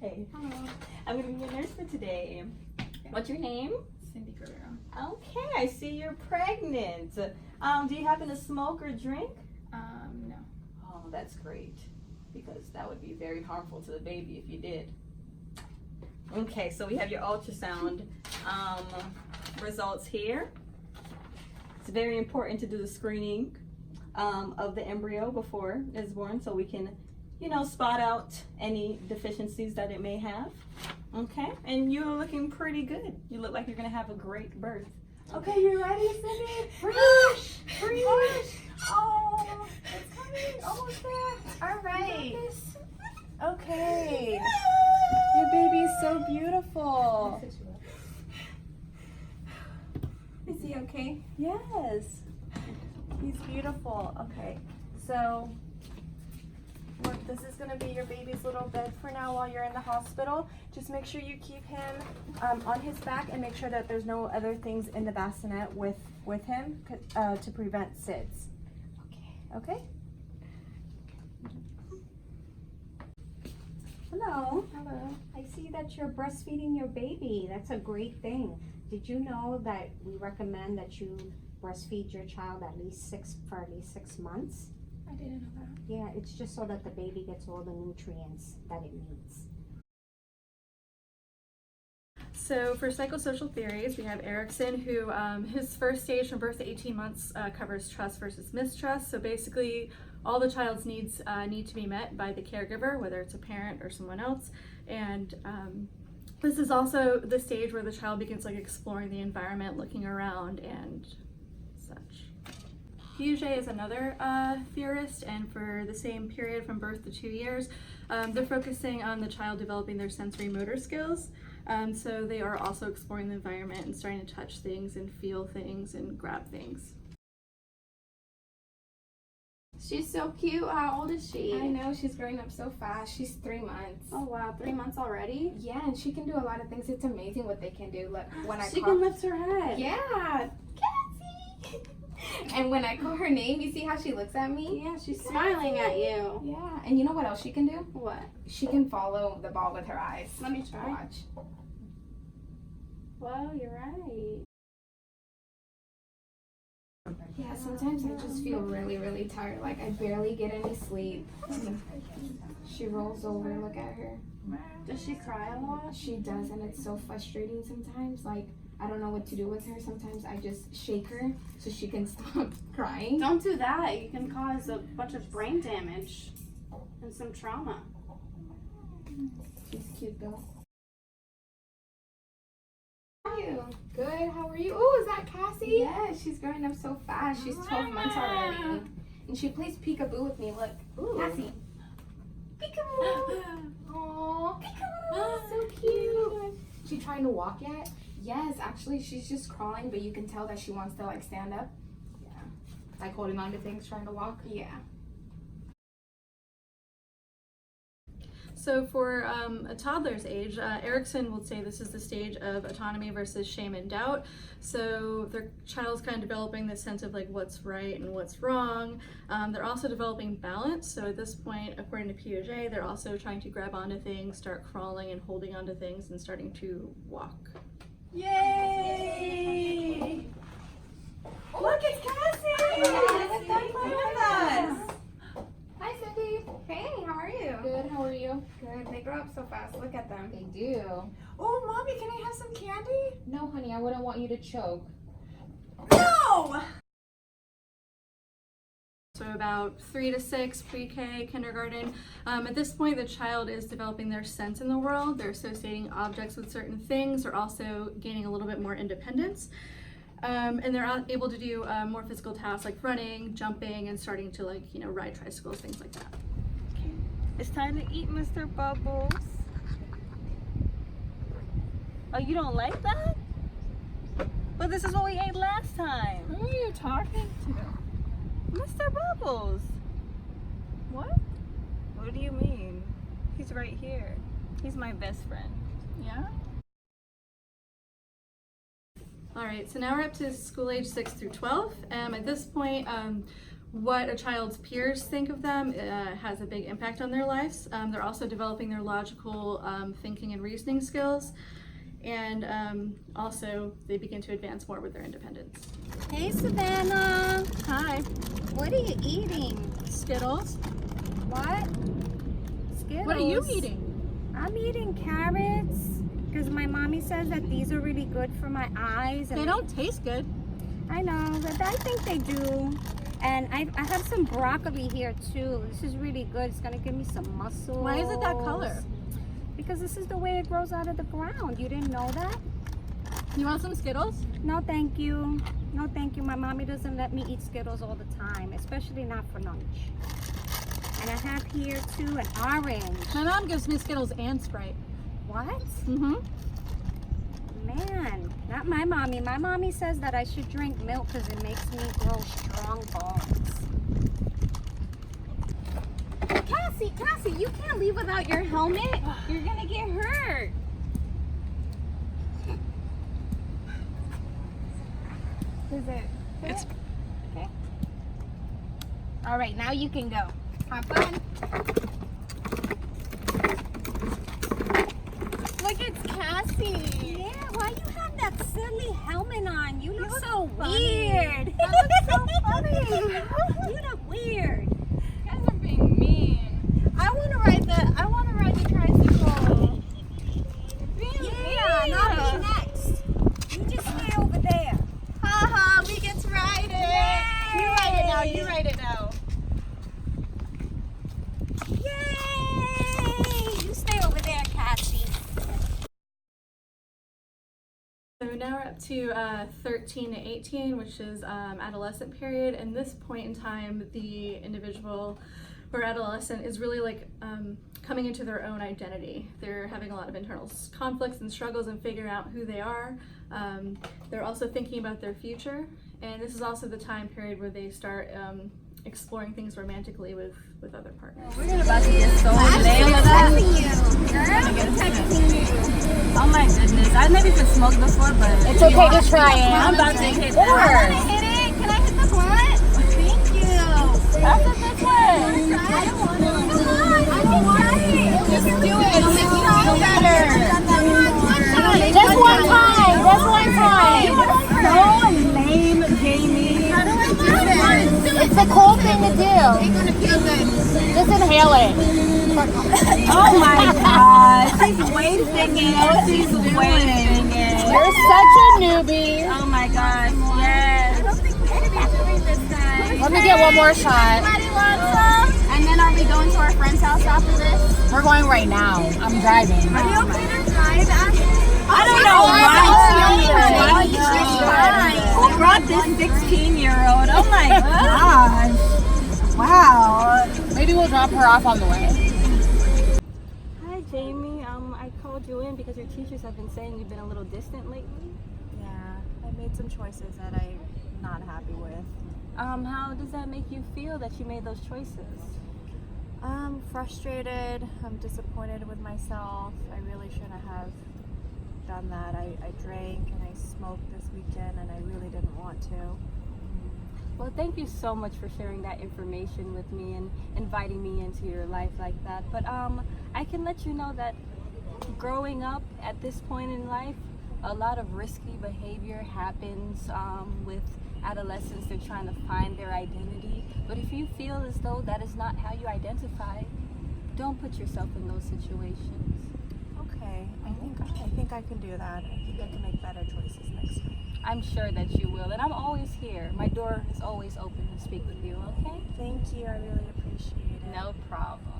Hey. Hello. I'm going to be your nurse for today. What's your name? Cindy Guerrero. Okay, I see you're pregnant. Do you happen to smoke or drink? No. Oh, that's great, because that would be very harmful to the baby if you did. Okay, so we have your ultrasound results here. It's very important to do the screening of the embryo before it's born, so we can, you know, spot out any deficiencies that it may have. Okay, and you're looking pretty good. You look like you're gonna have a great birth. Okay, you ready, Cindy? Fresh! Fresh! Oh, it's coming, almost there. All right. Okay. Your baby's so beautiful. Is he okay? Yes. He's beautiful. Okay, so look, this is gonna be your baby's little bed for now while you're in the hospital. Just make sure you keep him on his back and make sure that there's no other things in the bassinet with him to prevent SIDS. Okay? Hello. Hello. I see that you're breastfeeding your baby. That's a great thing. Did you know that we recommend that you breastfeed your child for at least 6 months? I didn't know that. Yeah, it's just so that the baby gets all the nutrients that it needs. So for psychosocial theories, we have Erickson, who his first stage from birth to 18 months covers trust versus mistrust. So basically, all the child's needs need to be met by the caregiver, whether it's a parent or someone else. And this is also the stage where the child begins like exploring the environment, looking around and such. Piaget is another theorist, and for the same period from birth to 2 years, they're focusing on the child developing their sensory motor skills. So they are also exploring the environment and starting to touch things and feel things and grab things. She's so cute. How old is she? I know, she's growing up so fast. She's 3 months. Oh wow, 3 months already? Yeah, and she can do a lot of things. It's amazing what they can do. Like when I She call, can lift her head. yeah, Cassie. And when I call her name, you see how she looks at me? Yeah, she's smiling at you. Yeah, and you know what else she can do? What? She can follow the ball with her eyes. Let me try. Watch. Wow, you're right. Yeah, sometimes I just feel really, really tired. Like I barely get any sleep. She rolls over, look at her. Does she cry a lot? She does, and it's so frustrating sometimes. Like, I don't know what to do with her. Sometimes I just shake her so she can stop crying. Don't do that. You can cause a bunch of brain damage and some trauma. She's cute though. How are you? Good, how are you? Oh, is that Cassie? Yeah, she's growing up so fast. She's 12 months already. And she plays peekaboo with me. Look, Ooh. Cassie. Peekaboo. Aww, peekaboo. So cute. She trying to walk yet? Yes, actually, she's just crawling, but you can tell that she wants to like stand up. Yeah. Like holding on to things, trying to walk? Yeah. So for a toddler's age, Erickson will say this is the stage of autonomy versus shame and doubt. So their child's kind of developing this sense of like what's right and what's wrong. They're also developing balance. So at this point, according to Piaget, they're also trying to grab onto things, start crawling and holding onto things and starting to walk. Yay! Look, it's Cassie! Yes, Come play with us. Hi, Cindy. Hey, how are you? Good, how are you? Good. They grow up so fast. Look at them. They do. Oh, Mommy, can I have some candy? No, honey, I wouldn't want you to choke. No! So about 3 to 6, pre-K, kindergarten. At this point, the child is developing their sense in the world. They're associating objects with certain things. They're also gaining a little bit more independence. And they're able to do more physical tasks like running, jumping, and starting to like, you know, ride tricycles, things like that. Okay. It's time to eat, Mr. Bubbles. Oh, you don't like that? But this is what we ate last time. Who are you talking to? Mr. Bubbles. What? What do you mean? He's right here. He's my best friend. Yeah? All right, so now we're up to school age 6 through 12. At this point, what a child's peers think of them has a big impact on their lives. They're also developing their logical thinking and reasoning skills, and also they begin to advance more with their independence. Hey, Savannah. Hi. What are you eating? Skittles. What? Skittles. What are you eating? I'm eating carrots because my mommy says that these are really good for my eyes. And They don't taste good. I know, but I think they do. And I have some broccoli here too. This is really good. It's gonna give me some muscle. Why is it that color? Because this is the way it grows out of the ground. You didn't know that? You want some Skittles? No, thank you. No, thank you. My mommy doesn't let me eat Skittles all the time, especially not for lunch. And I have here too an orange. My mom gives me Skittles and Sprite. What? Mm-hmm. Man, not my mommy. My mommy says that I should drink milk because it makes me grow strong bones. Cassie, you can't leave without your helmet. You're gonna get hurt. Is it? It's Okay. All right, now you can go. Have fun. Look, it's Cassie. Yeah, why you have that silly helmet on? You look so funny. weird. That looks so funny. You look weird. You guys are being mean. I want to ride the tricycle. Yeah, not me next. You just stay over there. Haha, we get to ride it. Yay. You ride it now. You ride it now. Yay! You stay over there, Cassie. So now we're up to 13 to 18, which is adolescent period. And this point in time, the individual or adolescent is really like coming into their own identity. They're having a lot of internal conflicts and struggles and figuring out who they are. They're also thinking about their future. And this is also the time period where they start exploring things romantically with other partners. We're about to get so lame with that. Oh my goodness. I've never even smoked before, but It's okay to try it. I'm about to hit Can I that. hit it? Can I hit the blunt? Thank you. That's a good one. I don't want to. Come on, I can try it. Just do it. It'll make you feel better. Just one time. Just one time. So lame, Jamie. How do I do it? It's a cool thing to do. It's gonna feel good. Just inhale it. Oh my gosh. She's wasting it. She's wasting it. You're such a newbie. Oh my gosh. Yes. Let me get one more shot. And then are we going to our friend's house after this? We're going right now. I'm driving. Are you okay to drive, Ashley? I don't know why. Who brought this 16-year-old? Oh my gosh. Wow. Maybe we'll drop her off on the way. Hi, Jamie. I called you in because your teachers have been saying you've been a little distant lately. Yeah, I made some choices that I'm not happy with. How does that make you feel that you made those choices? I'm frustrated. I'm disappointed with myself. I really shouldn't have done that. I drank and I smoked this weekend and I really didn't want to. Well, thank you so much for sharing that information with me and inviting me into your life like that. But I can let you know that growing up at this point in life, a lot of risky behavior happens with adolescents. They're trying to find their identity. But if you feel as though that is not how you identify, don't put yourself in those situations. Okay, I think I can do that. I think I can make better choices next time. I'm sure that you will. And I'm always here. My door is always open to speak with you, okay? Thank you. I really appreciate it. No problem.